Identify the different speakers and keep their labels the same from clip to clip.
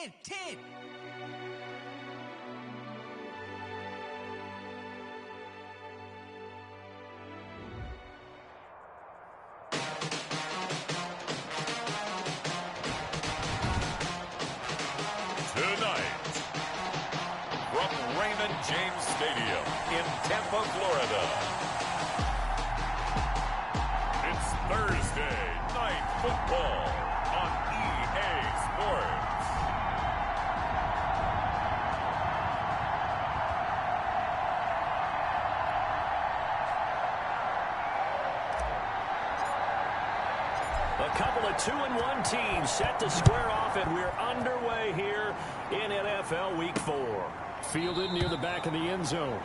Speaker 1: 10.
Speaker 2: Tonight, from Raymond James Stadium in Tampa, Florida, it's Thursday Night Football on EA Sports.
Speaker 3: A couple of 2-1 teams set to square off, and we're underway here in NFL Week 4. Fielded near the back of the end zone.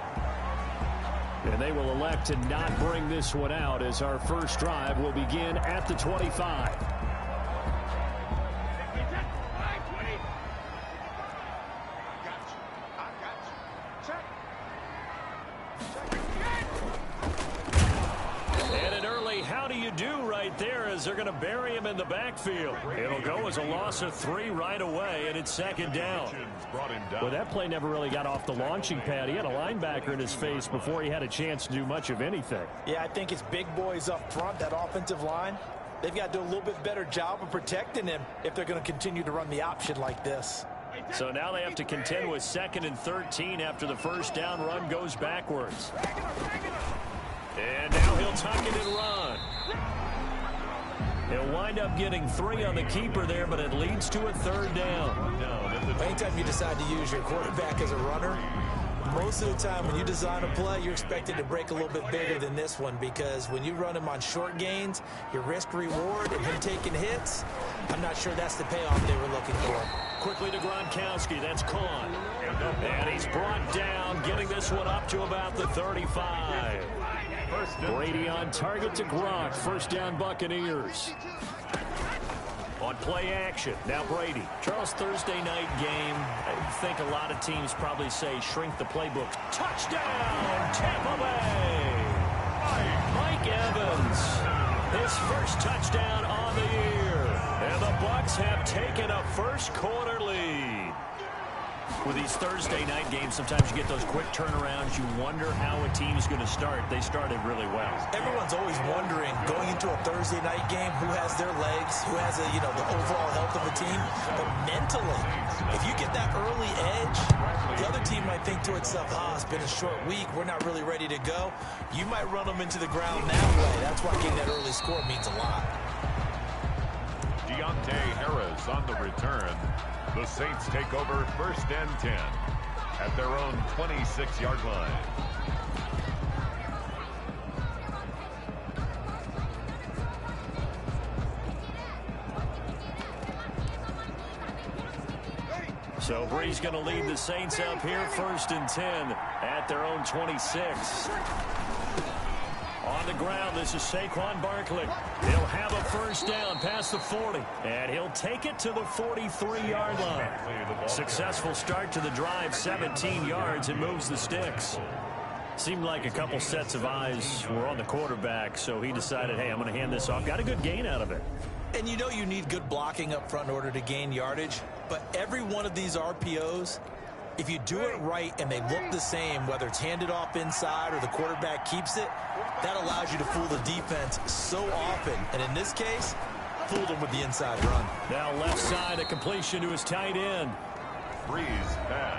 Speaker 3: And they will elect to not bring this one out as our first drive will begin at the 25. They're going to bury him in the backfield. It'll go as a loss of 3 right away, and it's second down. Well, that play never really got off the launching pad. He had a linebacker in his face before he had a chance to do much of anything.
Speaker 4: Yeah, I think it's big boys up front, that offensive line. They've got to do a little bit better job of protecting him if they're going to continue to run the option like this.
Speaker 3: So now they have to contend with 2nd and 13 after the first down run goes backwards. And now he'll tuck it and run. He'll wind up getting 3 on the keeper there, but it leads to a 3rd down.
Speaker 4: Anytime you decide to use your quarterback as a runner, most of the time when you design a play, you're expected to break a little bit bigger than this one, because when you run him on short gains, your risk-reward and him taking hits, I'm not sure that's the payoff they were looking for.
Speaker 3: Quickly to Gronkowski. That's Kahn. And he's brought down, getting this one up to about the 35. Brady on target to Gronk. First down, Buccaneers. On play action, now Brady. Charles, Thursday night game. I think a lot of teams probably say shrink the playbook. Touchdown, Tampa Bay. Mike Evans. His first touchdown on the year. And the Bucs have taken a first quarter lead. With these Thursday night games, sometimes you get those quick turnarounds. You wonder how a team's going to start. They started really well.
Speaker 4: Everyone's always wondering, going into a Thursday night game, who has their legs, who has the overall health of the team. But mentally, if you get that early edge, the other team might think to itself, it's been a short week, we're not really ready to go. You might run them into the ground that way. That's why getting that early score means a lot.
Speaker 2: Deontay Harris on the return. The Saints take over 1st and 10 at their own 26-yard line.
Speaker 3: So Bree's going to lead the Saints up here 1st and 10 at their own 26. On the ground, this is Saquon Barkley. He'll have a first down past the 40, and he'll take it to the 43-yard line. Successful start to the drive, 17 yards, and moves the sticks. Seemed like a couple sets of eyes were on the quarterback, so he decided, hey, I'm going to hand this off. Got a good gain out of it.
Speaker 4: And you know you need good blocking up front in order to gain yardage, but every one of these RPOs, if you do it right and they look the same, whether it's handed off inside or the quarterback keeps it, that allows you to fool the defense so often. And in this case, fooled them with the inside run.
Speaker 3: Now left side, a completion to his tight end.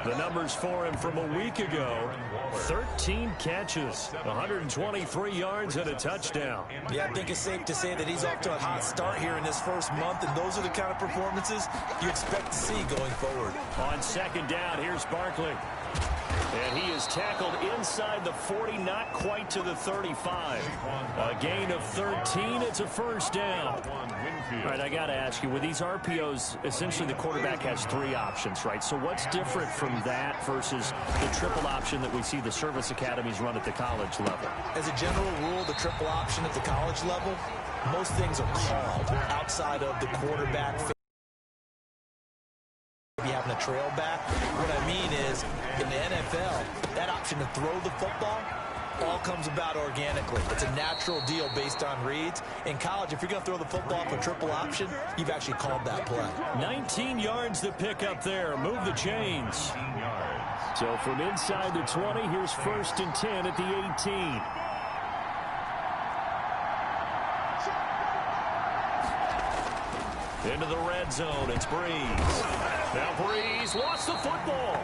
Speaker 3: The numbers for him from a week ago, 13 catches, 123 yards and a touchdown.
Speaker 4: Yeah, I think it's safe to say that he's off to a hot start here in this first month, and those are the kind of performances you expect to see going forward.
Speaker 3: On 2nd down, here's Barkley. And he is tackled inside the 40, not quite to the 35. A gain of 13, it's a first down. All right, I got to ask you, with these RPOs, essentially the quarterback has 3 options, right? So what's different from that versus the triple option that we see the service academies run at the college level?
Speaker 4: As a general rule, the triple option at the college level, most things are called outside of the quarterback having a trail back. What I mean is, in the NFL, that option to throw the football all comes about organically. It's a natural deal based on reads. In college, if you're going to throw the football off a triple option, you've actually called that play.
Speaker 3: 19 yards to pick up there. Move the chains. So from inside the 20, here's 1st and 10 at the 18. Into the red zone, it's Breeze. Now Breeze lost the football.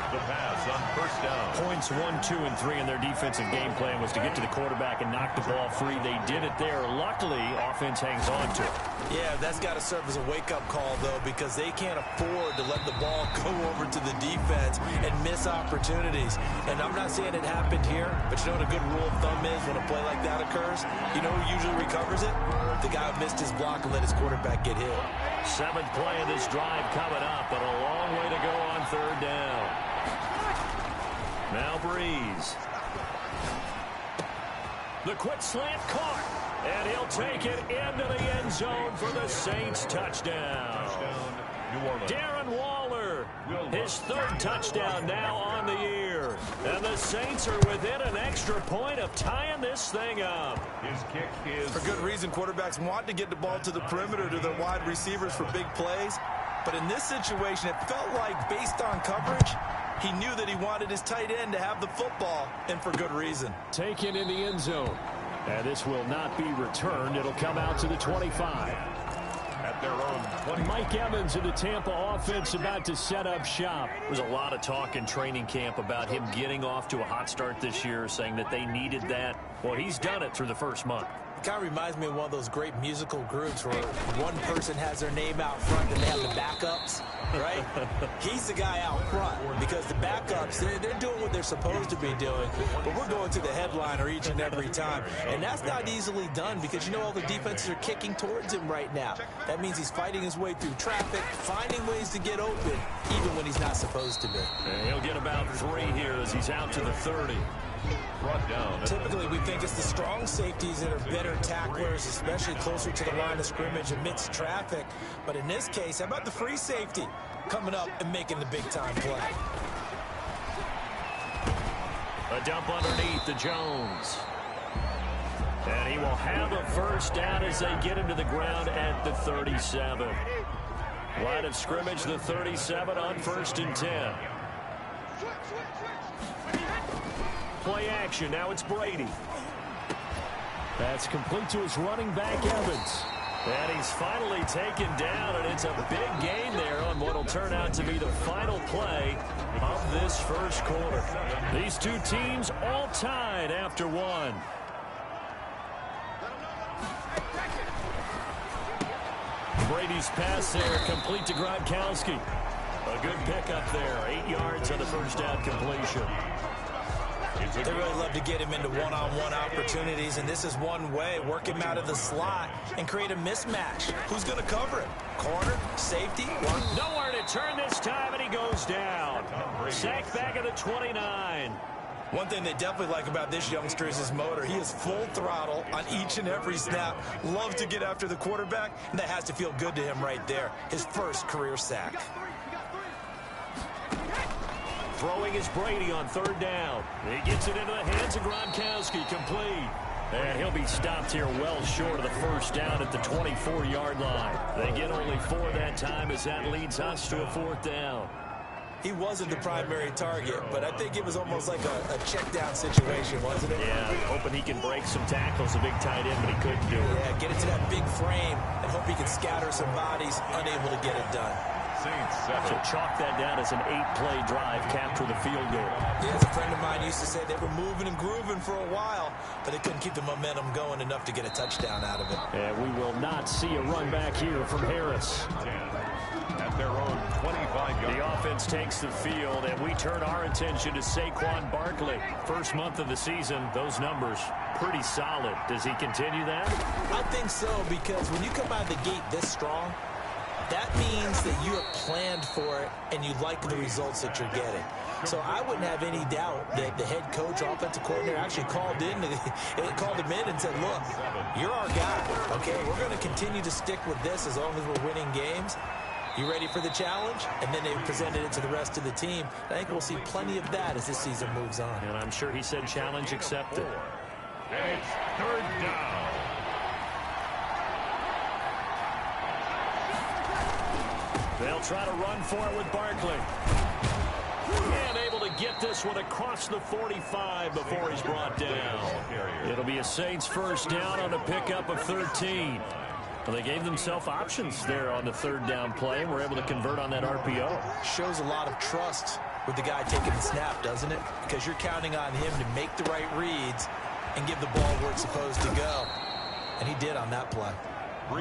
Speaker 2: The pass on 1st down.
Speaker 3: Points 1, 2, and 3 in their defensive game plan was to get to the quarterback and knock the ball free. They did it there. Luckily, offense hangs on to it.
Speaker 4: Yeah, that's got to serve as a wake-up call, though, because they can't afford to let the ball go over to the defense and miss opportunities. And I'm not saying it happened here, but you know what a good rule of thumb is when a play like that occurs? You know who usually recovers it? The guy who missed his block and let his quarterback get hit.
Speaker 3: 7th play of this drive coming up, but a long way to go on 3rd down. Now Breeze. The quick slant caught. And he'll take it into the end zone for the Saints touchdown.
Speaker 2: New Orleans.
Speaker 3: Darren Waller, his 3rd touchdown now on the year. And the Saints are within an extra point of tying this thing up.
Speaker 2: His kick is...
Speaker 4: For good reason, quarterbacks want to get the ball to the perimeter to their wide receivers for big plays. But in this situation, it felt like, based on coverage, he knew that he wanted his tight end to have the football, and for good reason.
Speaker 3: Taken in the end zone. And this will not be returned. It'll come out to the 25.
Speaker 2: At their own 20.
Speaker 3: Mike Evans in the Tampa offense about to set up shop. There's a lot of talk in training camp about him getting off to a hot start this year, saying that they needed that. Well, he's done it through the first month.
Speaker 4: It kind of reminds me of one of those great musical groups where one person has their name out front and they have the backups, right? He's the guy out front because the backups, they're doing what they're supposed to be doing, but we're going to the headliner each and every time. And that's not easily done because, you know, all the defenses are kicking towards him right now. That means he's fighting his way through traffic, finding ways to get open, even when he's not supposed to be.
Speaker 3: And he'll get about 3 here as he's out to the 30.
Speaker 2: Brought down.
Speaker 4: Typically, we think it's the strong safeties that are better tacklers, especially closer to the line of scrimmage amidst traffic. But in this case, how about the free safety coming up and making the big-time play?
Speaker 3: A dump underneath to Jones. And he will have a 1st down as they get him to the ground at the 37. Line of scrimmage, the 37 on 1st and 10. Play action. Now it's Brady. That's complete to his running back, Evans. And he's finally taken down, and it's a big gain there on what will turn out to be the final play of this first quarter. These two teams all tied after 1. Brady's pass there, complete to Gronkowski. A good pickup there, 8 yards on the 1st down completion.
Speaker 4: They really love to get him into one-on-one opportunities, and this is one way. Work him out of the slot and create a mismatch. Who's going to cover him? Corner? Safety?
Speaker 3: Nowhere to turn this time, and he goes down. Sacked back at the 29.
Speaker 4: One thing they definitely like about this youngster is his motor. He is full throttle on each and every snap. Loves to get after the quarterback, and that has to feel good to him right there. His first career sack.
Speaker 3: Throwing is Brady on 3rd down. He gets it into the hands of Gronkowski, complete. And he'll be stopped here well short of the 1st down at the 24-yard line. They get only 4 that time as that leads us to a 4th down.
Speaker 4: He wasn't the primary target, but I think it was almost like a check-down situation, wasn't it?
Speaker 3: Yeah, hoping he can break some tackles, a big tight end, but he couldn't do it.
Speaker 4: Yeah, get it to that big frame and hope he can scatter some bodies, unable to get it done.
Speaker 3: So chalk that down as an 8-play drive, capture the field goal.
Speaker 4: Yeah, as a friend of mine used to say, they were moving and grooving for a while, but they couldn't keep the momentum going enough to get a touchdown out of it.
Speaker 3: And we will not see a run back here from Harris.
Speaker 2: At their own 25-yard.
Speaker 3: The offense takes the field, and we turn our attention to Saquon Barkley. First month of the season, those numbers pretty solid. Does he continue that?
Speaker 4: I think so, because when you come out of the gate this strong, that means that you have planned for it and you like the results that you're getting. So I wouldn't have any doubt that the head coach, offensive coordinator, actually called him in and said, look, you're our guy, okay? We're going to continue to stick with this as long as we're winning games. You ready for the challenge? And then they presented it to the rest of the team. I think we'll see plenty of that as this season moves on.
Speaker 3: And I'm sure he said challenge accepted.
Speaker 2: And it's third down.
Speaker 3: They'll try to run for it with Barkley. And able to get this one across the 45 before he's brought down. It'll be a Saints first down on a pickup of 13. Well, they gave themselves options there on the third down play and were able to convert on that RPO.
Speaker 4: Shows a lot of trust with the guy taking the snap, doesn't it? Because you're counting on him to make the right reads and give the ball where it's supposed to go. And he did on that play.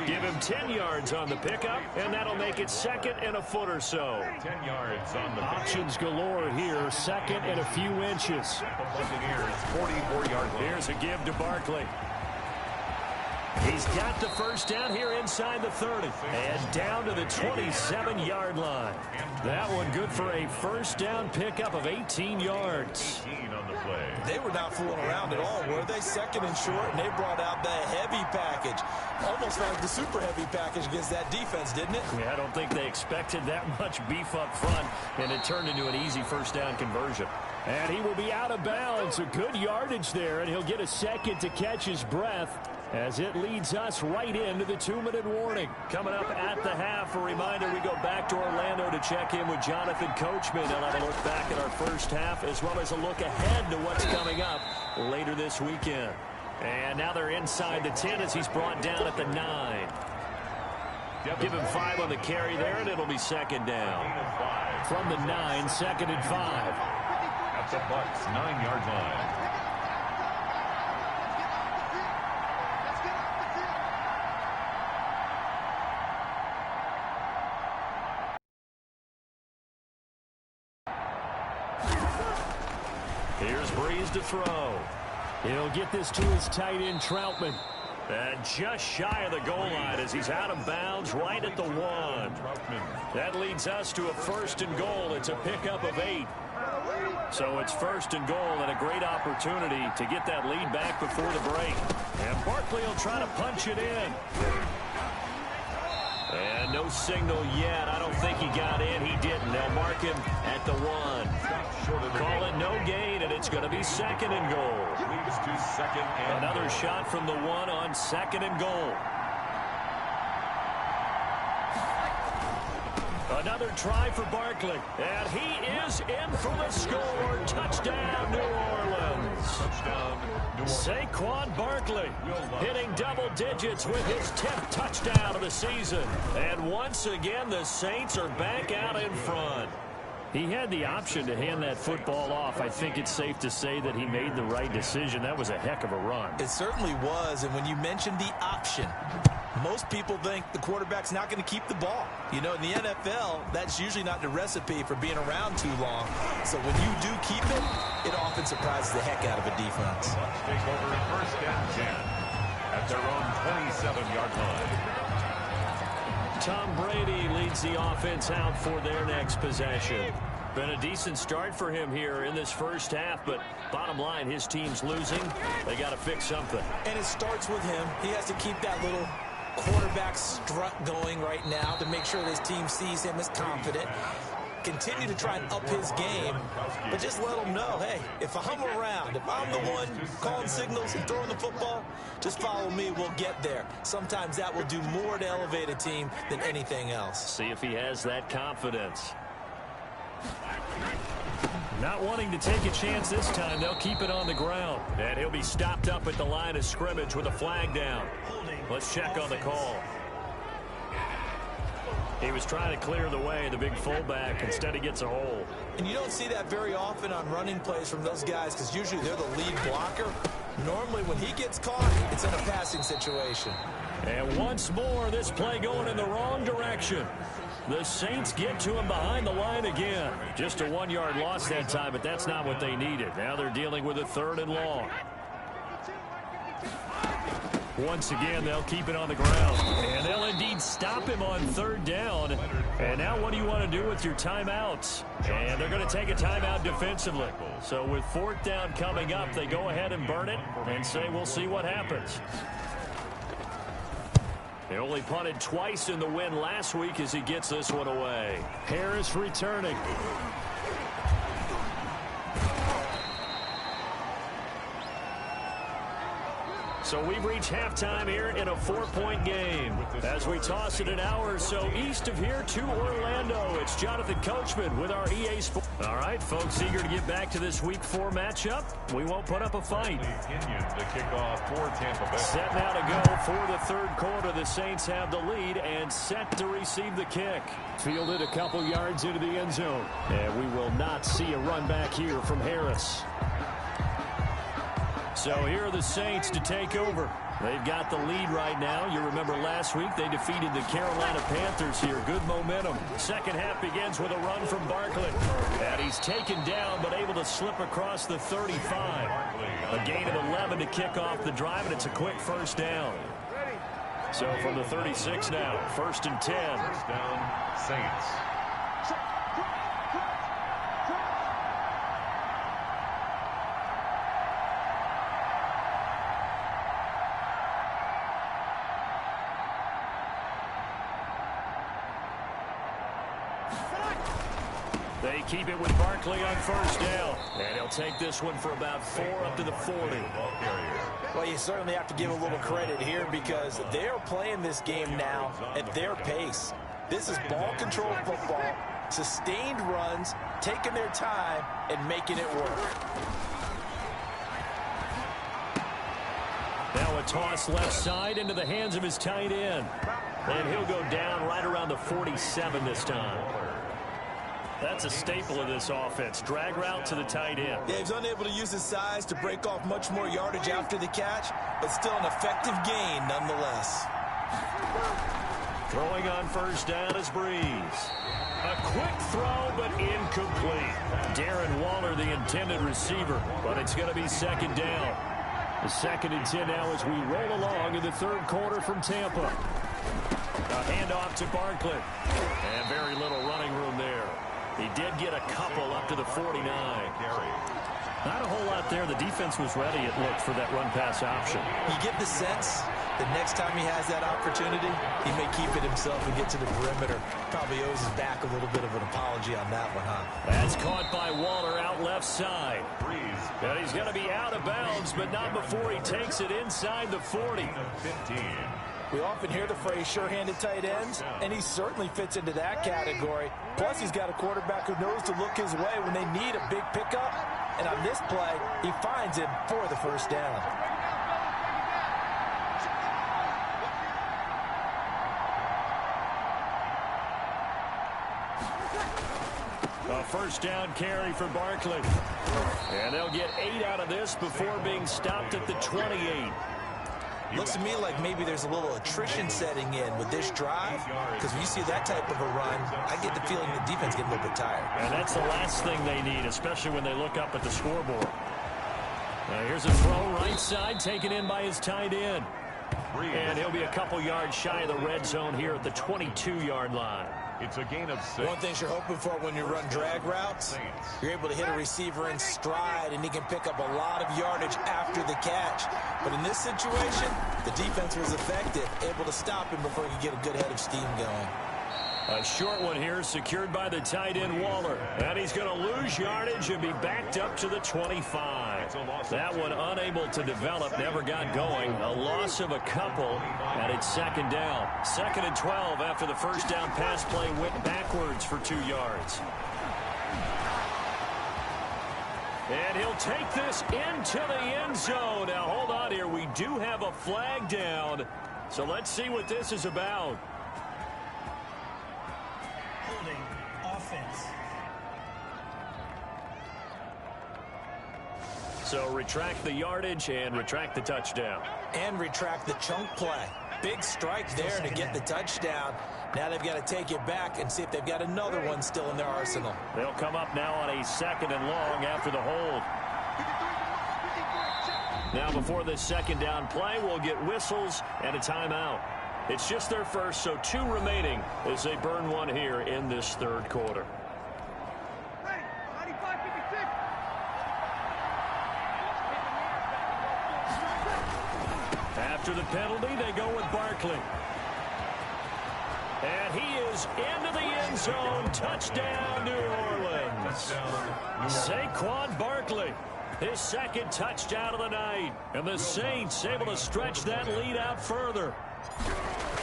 Speaker 3: Give him 10 yards on the pickup, and that'll make it second and a foot or so.
Speaker 2: 10 yards on the
Speaker 3: Options galore here, second and a few inches.
Speaker 2: Buccaneers 44-yard line.
Speaker 3: Here's a give to Barkley. He's got the first down here inside the 30 and down to the 27-yard line. That one good for a first down pickup of 18 yards.
Speaker 2: 18 on the play.
Speaker 4: They were not fooling around at all, were they? Second and short, and they brought out the heavy package. Almost like the super heavy package against that defense, didn't it?
Speaker 3: Yeah, I don't think they expected that much beef up front, and it turned into an easy first down conversion. And he will be out of bounds. A good yardage there, and he'll get a second to catch his breath as it leads us right into the 2-minute warning. Coming up at the half, a reminder we go back to Orlando to check in with Jonathan Coachman. He'll have a look back at our first half as well as a look ahead to what's coming up later this weekend. And now they're inside the 10 as he's brought down at the 9. Give him 5 on the carry there, and it'll be second down. From the 9, second and 5.
Speaker 2: At the Bucs' 9-yard line.
Speaker 3: Here's Breeze to throw. He'll get this to his tight end, Troutman. And just shy of the goal line as he's out of bounds right at the 1. That leads us to a first and goal. It's a pickup of 8. So it's first and goal and a great opportunity to get that lead back before the break. And Barkley will try to punch it in. And no signal yet. I don't think he got in. He didn't. They'll mark him at the 1. Call it no gain, and it's going to be second and goal.
Speaker 2: Leads to second and
Speaker 3: Another
Speaker 2: goal.
Speaker 3: shot from the 1 on second and goal. Another try for Barkley. And he is in for the score. Touchdown, New Orleans.
Speaker 2: Touchdown, New Orleans.
Speaker 3: Saquon Barkley hitting double digits with his 10th touchdown of the season. And once again, the Saints are back out in front. He had the option to hand that football off. I think it's safe to say that he made the right decision. That was a heck of a run.
Speaker 4: It certainly was, and when you mentioned the option, most people think the quarterback's not going to keep the ball. You know, in the NFL, that's usually not the recipe for being around too long. So when you do keep it, it often surprises the heck out of a defense.
Speaker 2: Bucs take over first and 10 at their own 27-yard line.
Speaker 3: Tom Brady leads the offense out for their next possession. Been a decent start for him here in this first half, but bottom line, his team's losing. They got to fix something.
Speaker 4: And it starts with him. He has to keep that little quarterback strut going right now to make sure his team sees him as confident. Continue to try and up his game, but just let him know, hey, if I'm around, if I'm the one calling signals and throwing the football, just follow me, we'll get there. Sometimes that will do more to elevate a team than anything else.
Speaker 3: See if he has that confidence. Not wanting to take a chance this time, they'll keep it on the ground. And he'll be stopped up at the line of scrimmage with a flag down. Let's check on the call. He was trying to clear the way, the big fullback. Instead, he gets a hole.
Speaker 4: And you don't see that very often on running plays from those guys because usually they're the lead blocker. Normally, when he gets caught, it's in a passing situation.
Speaker 3: And once more, this play going in the wrong direction. The Saints get to him behind the line again. Just a 1-yard loss that time, but that's not what they needed. Now they're dealing with a 3rd and long. Once again, they'll keep it on the ground. And they'll indeed stop him on 3rd down. And now what do you want to do with your timeouts? And they're going to take a timeout defensively. So with 4th down coming up, they go ahead and burn it and say we'll see what happens. He only punted twice in the win last week as he gets this one away. Harris returning. So we've reached halftime here in a 4-point game. As we toss it an hour or so east of here to Orlando, it's Jonathan Coachman with our EA Sports. All right, folks, eager to get back to this Week 4 matchup. We won't put up a fight.
Speaker 2: The kickoff for Tampa Bay.
Speaker 3: Set now to go for the third quarter. The Saints have the lead and set to receive the kick. Fielded a couple yards into the end zone. And we will not see a run back here from Harris. So here are the Saints to take over. They've got the lead right now. You remember last week they defeated the Carolina Panthers here. Good momentum. Second half begins with a run from Barkley. And he's taken down but able to slip across the 35. A gain of 11 to kick off the drive, and it's a quick first down. So from the 36 now, 1st and 10.
Speaker 2: First down, Saints.
Speaker 3: They keep it with Barkley on first down. And he'll take this one for about 4 up to the 40.
Speaker 4: Well, you certainly have to give a little credit here because they're playing this game now at their pace. This is ball control football, sustained runs, taking their time, and making it work.
Speaker 3: Now a toss left side into the hands of his tight end. And he'll go down right around the 47 this time. That's a staple of this offense. Drag route to the tight end.
Speaker 4: Yeah, he's unable to use his size to break off much more yardage after the catch, but still an effective gain nonetheless.
Speaker 3: Throwing on first down is Breeze. A quick throw, but incomplete. Darren Waller, the intended receiver, but it's going to be second down. The 2nd and 10 now as we roll along in the third quarter from Tampa. A handoff to Barkley. And very little running room there. He did get a couple up to the 49. Not a whole lot there. The defense was ready, it looked, for that run-pass option.
Speaker 4: You get the sense the next time he has that opportunity, he may keep it himself and get to the perimeter. Probably owes his back a little bit of an apology on that one, huh?
Speaker 3: That's caught by Waller out left side. And he's going to be out of bounds, but not before he takes it inside the 40.
Speaker 2: 15.
Speaker 4: We often hear the phrase sure-handed tight ends, and he certainly fits into that category. Plus, he's got a quarterback who knows to look his way when they need a big pickup. And on this play, he finds him for the first down.
Speaker 3: A first down carry for Barkley. And they'll get 8 out of this before being stopped at the 28.
Speaker 4: Looks to me like maybe there's a little attrition setting in with this drive, because when you see that type of a run, I get the feeling the defense getting a little bit tired.
Speaker 3: And that's the last thing they need, especially when they look up at the scoreboard. Here's a throw right side, taken in by his tight end. And he'll be a couple yards shy of the red zone here at the 22-yard line.
Speaker 2: It's a gain of 6.
Speaker 4: One thing you're hoping for when you run drag routes, you're able to hit a receiver in stride, and he can pick up a lot of yardage after the catch. But in this situation, the defense was effective, able to stop him before he could get a good head of steam going.
Speaker 3: A short one here, secured by the tight end Waller. And he's going to lose yardage and be backed up to the 25. That one unable to develop, never got going. A loss of a couple, and it's second down. 2nd and 12 after the first down pass play went backwards for 2 yards. And he'll take this into the end zone. Now, hold on here. We do have a flag down. So let's see what this is about.
Speaker 1: Holding offense.
Speaker 3: So retract the yardage and retract the touchdown.
Speaker 4: And retract the chunk play. Big strike there to get the touchdown. Now they've got to take it back and see if they've got another one still in their arsenal.
Speaker 3: They'll come up now on a 2nd and long after the hold. Now before this second down play, we'll get whistles and a timeout. It's just their first, so 2 remaining as they burn one here in this third quarter. After the penalty, they go with Barkley. And he is into the end zone. Touchdown, New Orleans. Saquon Barkley, his second touchdown of the night. And the Saints able to stretch that lead out further.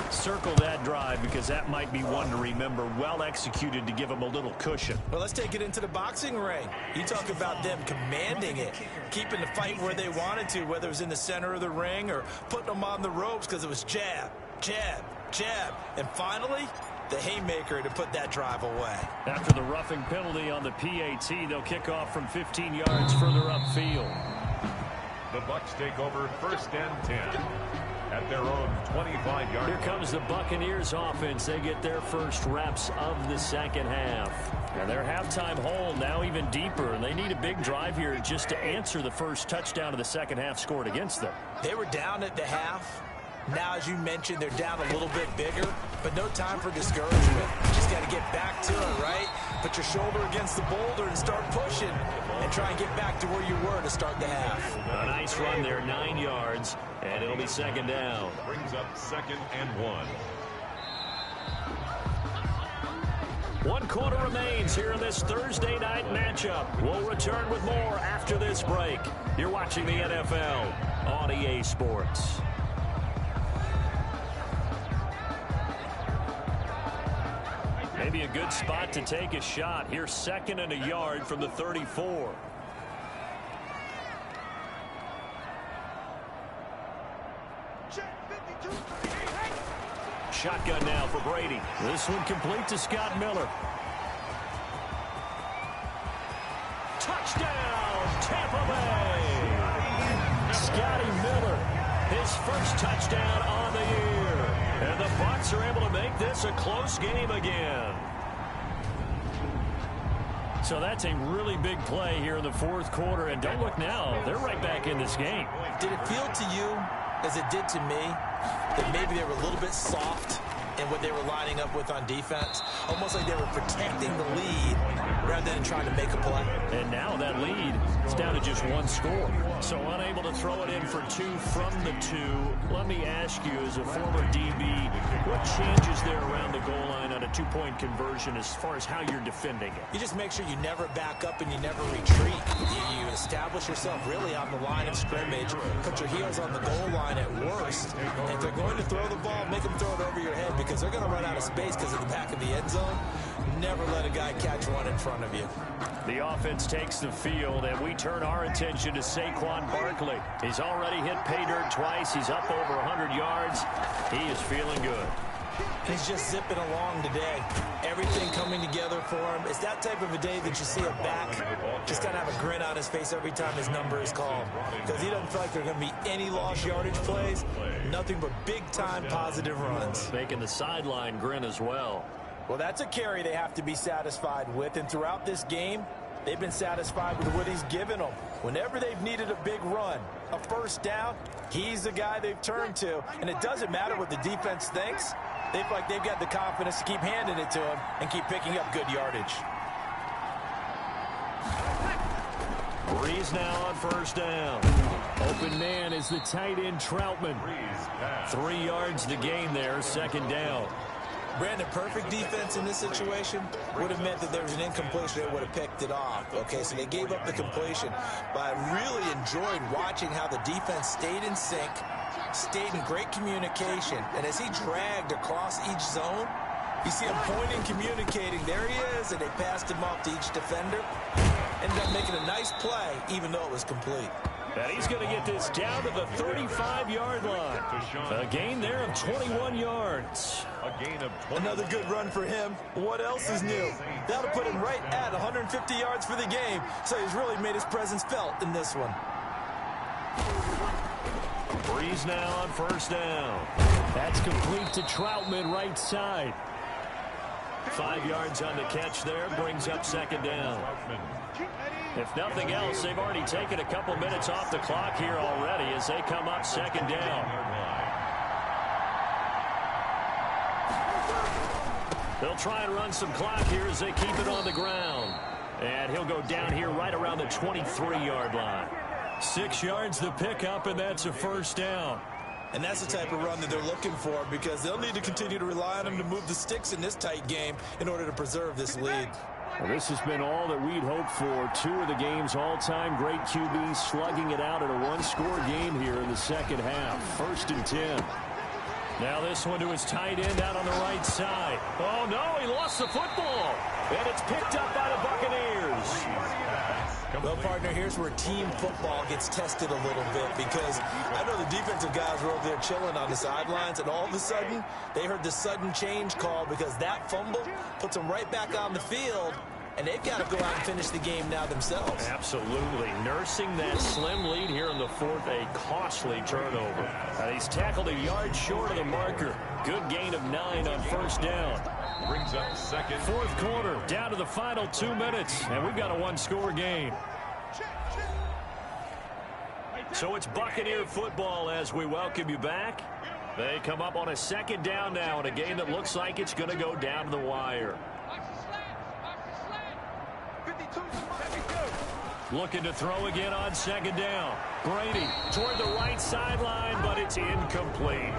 Speaker 3: Circle that drive because that might be one to remember. Well executed to give him a little cushion.
Speaker 4: Well, let's take it into the boxing ring. You talk about them commanding it, keeping the fight where they wanted to, whether it was in the center of the ring or putting them on the ropes because it was jab, jab, jab. And finally, the haymaker to put that drive away.
Speaker 3: After the roughing penalty on the PAT, they'll kick off from 15 yards further upfield.
Speaker 2: The Bucs take over 1st and 10 at their own 25-yard.
Speaker 3: Here comes the Buccaneers offense. They get their first reps of the second half. And their halftime hole now even deeper. And they need a big drive here just to answer the first touchdown of the second half scored against them.
Speaker 4: They were down at the half. Now, as you mentioned, they're down a little bit bigger, but no time for discouragement. Just got to get back to it, right? Put your shoulder against the boulder and start pushing and try and get back to where you were to start the half.
Speaker 3: A nice run there, 9 yards, and it'll be second down.
Speaker 2: Brings up 2nd and 1.
Speaker 3: 1 quarter remains here in this Thursday night matchup. We'll return with more after this break. You're watching the NFL on EA Sports. Maybe a good spot to take a shot. Here's 2nd and a yard from the 34. Shotgun now for Brady. This one complete to Scott Miller. Touchdown, Tampa Bay! Scotty Miller, his first touchdown on the year. And the Bucs are able to make this a close game again. So that's a really big play here in the 4th quarter. And don't look now, they're right back in this game.
Speaker 4: Did it feel to you, as it did to me, that maybe they were a little bit soft in what they were lining up with on defense? Almost like they were protecting the lead rather than trying to make a play.
Speaker 3: And now that lead is down to just 1 score. So unable to throw it in for 2 from the 2. Let me ask you, as a former DB, what changes there around the goal line on a 2-point conversion as far as how you're defending it?
Speaker 4: You just make sure you never back up and you never retreat. You establish yourself really on the line of scrimmage, put your heels on the goal line at worst. And if they're going to throw the ball, make them throw it over your head because they're going to run out of space because of the back of the end zone. Never let a guy catch one in front of you.
Speaker 3: The offense takes the field, and we turn our attention to Saquon Barkley. He's already hit pay dirt twice. He's up over 100 yards. He is feeling good.
Speaker 4: He's just zipping along today. Everything coming together for him. It's that type of a day that you see a back just kind of have a grin on his face every time his number is called. Because he doesn't feel like there are going to be any lost yardage plays. Nothing but big-time positive runs.
Speaker 3: Making the sideline grin as well.
Speaker 4: Well, that's a carry they have to be satisfied with. And throughout this game, they've been satisfied with what he's given them. Whenever they've needed a big run, a first down, he's the guy they've turned to. And it doesn't matter what the defense thinks. They feel like they've got the confidence to keep handing it to him and keep picking up good yardage.
Speaker 3: Breeze now on first down. Open man is the tight end Troutman. 3 yards to gain there, second down.
Speaker 4: Brandon, perfect defense in this situation would have meant that there was an incompletion that would have picked it off. Okay, so they gave up the completion. But I really enjoyed watching how the defense stayed in sync, stayed in great communication. And as he dragged across each zone, you see him pointing, communicating. There he is, and they passed him off to each defender. Ended up making a nice play, even though it was complete.
Speaker 3: And he's going to get this down to the 35-yard line. A gain there of 21 yards.
Speaker 2: A gain of 20.
Speaker 4: Another good run for him. What else is new? That'll put him right at 150 yards for the game. So he's really made his presence felt in this one.
Speaker 3: Breeze now on first down. That's complete to Troutman right side. 5 yards on the catch there, brings up second down. If nothing else, they've already taken a couple minutes off the clock here already as they come up second down. They'll try and run some clock here as they keep it on the ground. And he'll go down here right around the 23-yard line. 6 yards the pickup, and that's a first down.
Speaker 4: And that's the type of run that they're looking for, because they'll need to continue to rely on him to move the sticks in this tight game in order to preserve this lead.
Speaker 3: Well, this has been all that we'd hoped for. Two of the game's all-time great QBs slugging it out in a one-score game here in the second half. 1st and 10. Now this one to his tight end out on the right side. Oh, no, he lost the football. And it's picked up by the Buccaneers.
Speaker 4: Well, partner, here's where team football gets tested a little bit, because I know the defensive guys were over there chilling on the sidelines, and all of a sudden, they heard the sudden change call, because that fumble puts them right back on the field, and they've got to go out and finish the game now themselves.
Speaker 3: Absolutely. Nursing that slim lead here in the fourth, a costly turnover. He's tackled a yard short of the marker. Good gain of 9 on 1st down.
Speaker 2: Brings up second.
Speaker 3: 4th quarter, down to the final 2 minutes, and we've got a one-score game. So it's Buccaneer football as we welcome you back. They come up on a 2nd down now in a game that looks like it's going to go down to the wire. Looking to throw again on 2nd down. Brady toward the right sideline, but it's incomplete.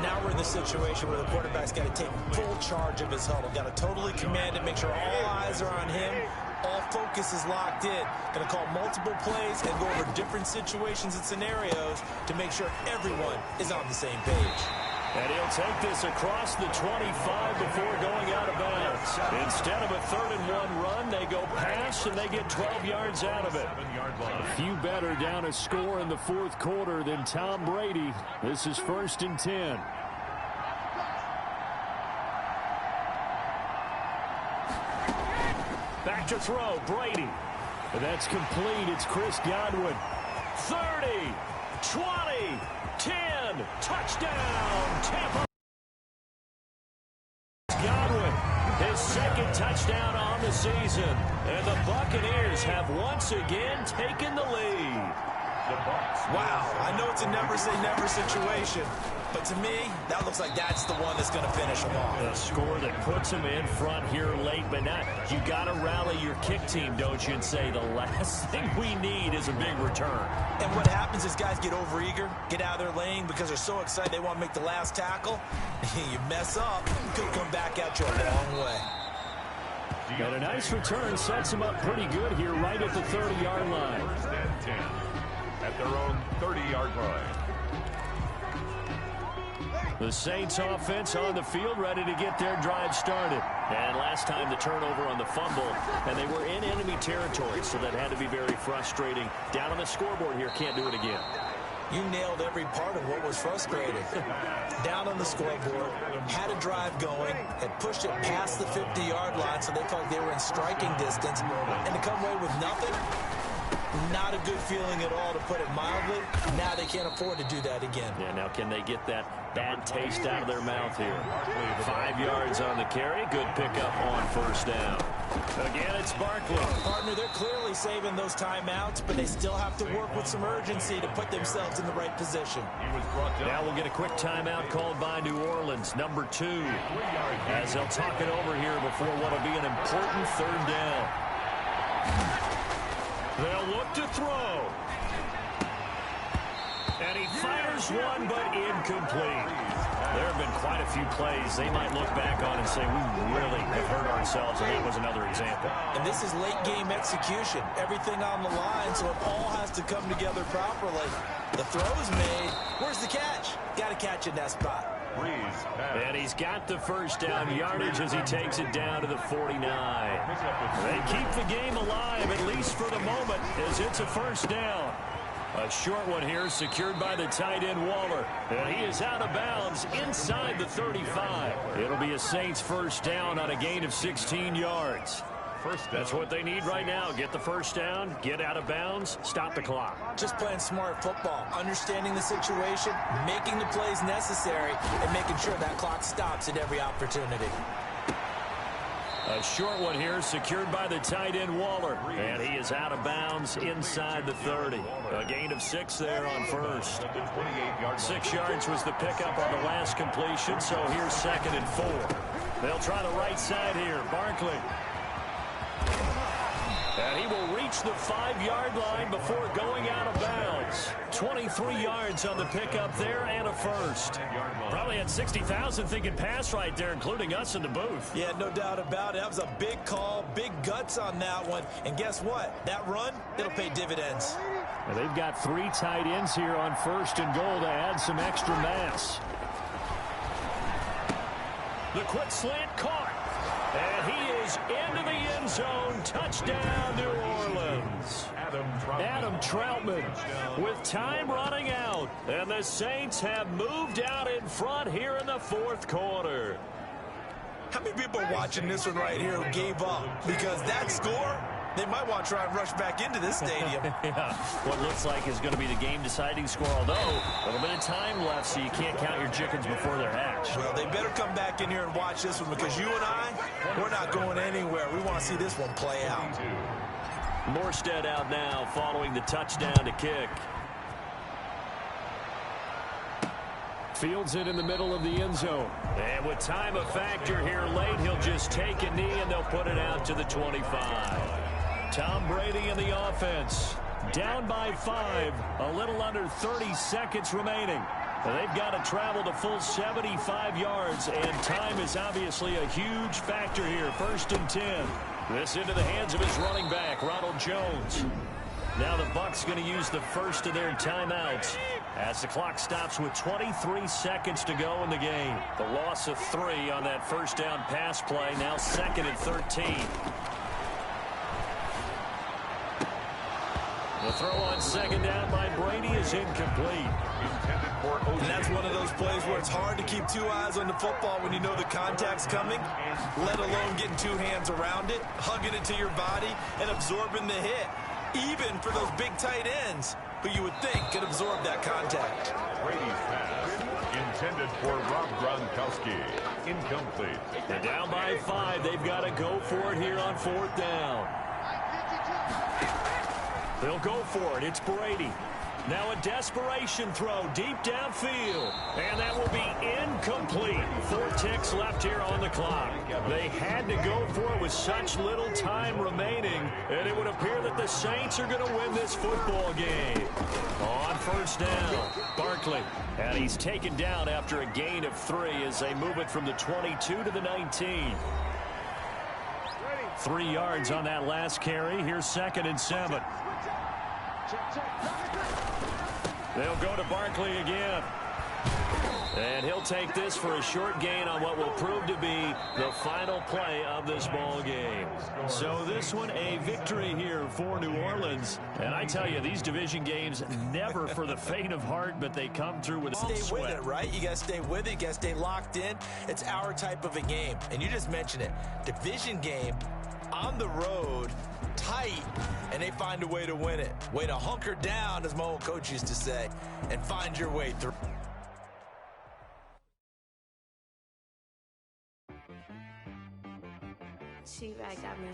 Speaker 4: Now we're in the situation where the quarterback's got to take full charge of his huddle. Got to totally command it, make sure all eyes are on him. All focus is locked in. Going to call multiple plays and go over different situations and scenarios to make sure everyone is on the same page.
Speaker 3: And he'll take this across the 25 before going out of bounds. Instead of a 3rd and 1 run, they go pass, and they get 12 yards out of it. A few better down a score in the 4th quarter than Tom Brady. This is 1st and 10. Back to throw, Brady. And that's complete. It's Chris Godwin. 30, 20, 10, touchdown, Tampa. Godwin, his 2nd touchdown on the season. And the Buccaneers have once again taken the lead.
Speaker 4: Wow, I know it's a never-say-never situation, but to me, that looks like that's the one that's going to finish them off.
Speaker 3: A score that puts them in front here late, but not. You got to rally your kick team, don't you, and say the last thing we need is a big return.
Speaker 4: And what happens is guys get overeager, get out of their lane because they're so excited they want to make the last tackle. You mess up, could come back at you a long way.
Speaker 3: And a nice return sets them up pretty good here right at the 30-yard line.
Speaker 2: 1st and 10 at their own 30-yard line.
Speaker 3: The Saints offense on the field, ready to get their drive started. And last time the turnover on the fumble, and they were in enemy territory, so that had to be very frustrating. Down on the scoreboard here, can't do it again.
Speaker 4: You nailed every part of what was frustrating. Down on the scoreboard, had a drive going, had pushed it past the 50-yard line, so they felt like they were in striking distance, and to come away with nothing, not a good feeling at all, to put it mildly. Now they can't afford to do that again.
Speaker 3: Yeah, now can they get that bad taste out of their mouth here? 5 yards on the carry. Good pickup on 1st down. Again, it's Barkley.
Speaker 4: Partner, they're clearly saving those timeouts, but they still have to work with some urgency to put themselves in the right position.
Speaker 3: Now we'll get a quick timeout called by New Orleans, number 2. As they'll talk it over here before what will be an important 3rd down. They'll look to throw. And he fires one, but incomplete. There have been quite a few plays they might look back on and say, we really have hurt ourselves, and that was another example.
Speaker 4: And this is late-game execution. Everything on the line, so it all has to come together properly. The throw's made. Where's the catch? Got to catch in that spot.
Speaker 3: And he's got the 1st down yardage as he takes it down to the 49. They keep the game alive, at least for the moment, as it's a 1st down. A short one here, secured by the tight end Waller. And he is out of bounds inside the 35. It'll be a Saints 1st down on a gain of 16 yards. That's what they need right now. Get the 1st down, get out of bounds, stop the clock.
Speaker 4: Just playing smart football, understanding the situation, making the plays necessary, and making sure that clock stops at every opportunity.
Speaker 3: A short one here, secured by the tight end Waller. And he is out of bounds inside the 30. A gain of 6 there on 1st. 6 yards was the pickup on the last completion, so here's 2nd and 4. They'll try the right side here. Barkley. And he will reach the 5-yard line before going out of bounds. 23 yards on the pickup there and a first. Probably had 60,000 thinking pass right there, including us in the booth.
Speaker 4: Yeah, no doubt about it. That was a big call, big guts on that one. And guess what? That run, it'll pay dividends.
Speaker 3: And they've got 3 tight ends here on 1st and goal to add some extra mass. The quick slant caught. And he is into the end zone. Touchdown, New Orleans. Adam Troutman with time running out. And the Saints have moved out in front here in the 4th quarter.
Speaker 4: How many people are watching this one right here who gave up? Because that score, they might want to try and rush back into this stadium.
Speaker 3: Yeah, what looks like is going to be the game-deciding score, although a little bit of time left, so you can't count your chickens before they're hatched.
Speaker 4: Well, they better come back in here and watch this one, because you and I, we're not going anywhere. We want to see this one play out.
Speaker 3: Morstead out now following the touchdown to kick. Fields it in the middle of the end zone. And with time a factor here late, he'll just take a knee and they'll put it out to the 25. Tom Brady in the offense. Down by 5. A little under 30 seconds remaining. They've got to travel to full 75 yards, and time is obviously a huge factor here. 1st and 10. This into the hands of his running back, Ronald Jones. Now the Bucs going to use the first of their timeouts as the clock stops with 23 seconds to go in the game. The loss of 3 on that first down pass play. Now 2nd and 13. The throw on 2nd down by Brady is incomplete.
Speaker 4: And that's one of those plays where it's hard to keep 2 eyes on the football when you know the contact's coming, let alone getting 2 hands around it, hugging it to your body, and absorbing the hit. Even for those big tight ends who you would think could absorb that contact.
Speaker 2: Brady's pass intended for Rob Gronkowski. Incomplete.
Speaker 3: They're down by 5. They've got to go for it here on 4th down. They'll go for it. It's Brady. Now a desperation throw deep downfield. And that will be incomplete. 4 ticks left here on the clock. They had to go for it with such little time remaining. And it would appear that the Saints are going to win this football game. On 1st down, Barkley. And he's taken down after a gain of 3 as they move it from the 22 to the 19. 3 yards on that last carry. Here's 2nd and 7. They'll go to Barkley again. And he'll take this for a short gain on what will prove to be the final play of this ball game. So this one, a victory here for New Orleans. And I tell you, these division games, never for the faint of heart, but they come through with a
Speaker 4: Stay
Speaker 3: sweat.
Speaker 4: with it, right? You got to stay with it. You got to stay locked in. It's our type of a game. And you just mentioned it. Division game, on the road, tight, and they find a way to win it. Way to hunker down, as my old coach used to say, and find your way through.
Speaker 5: She right got me.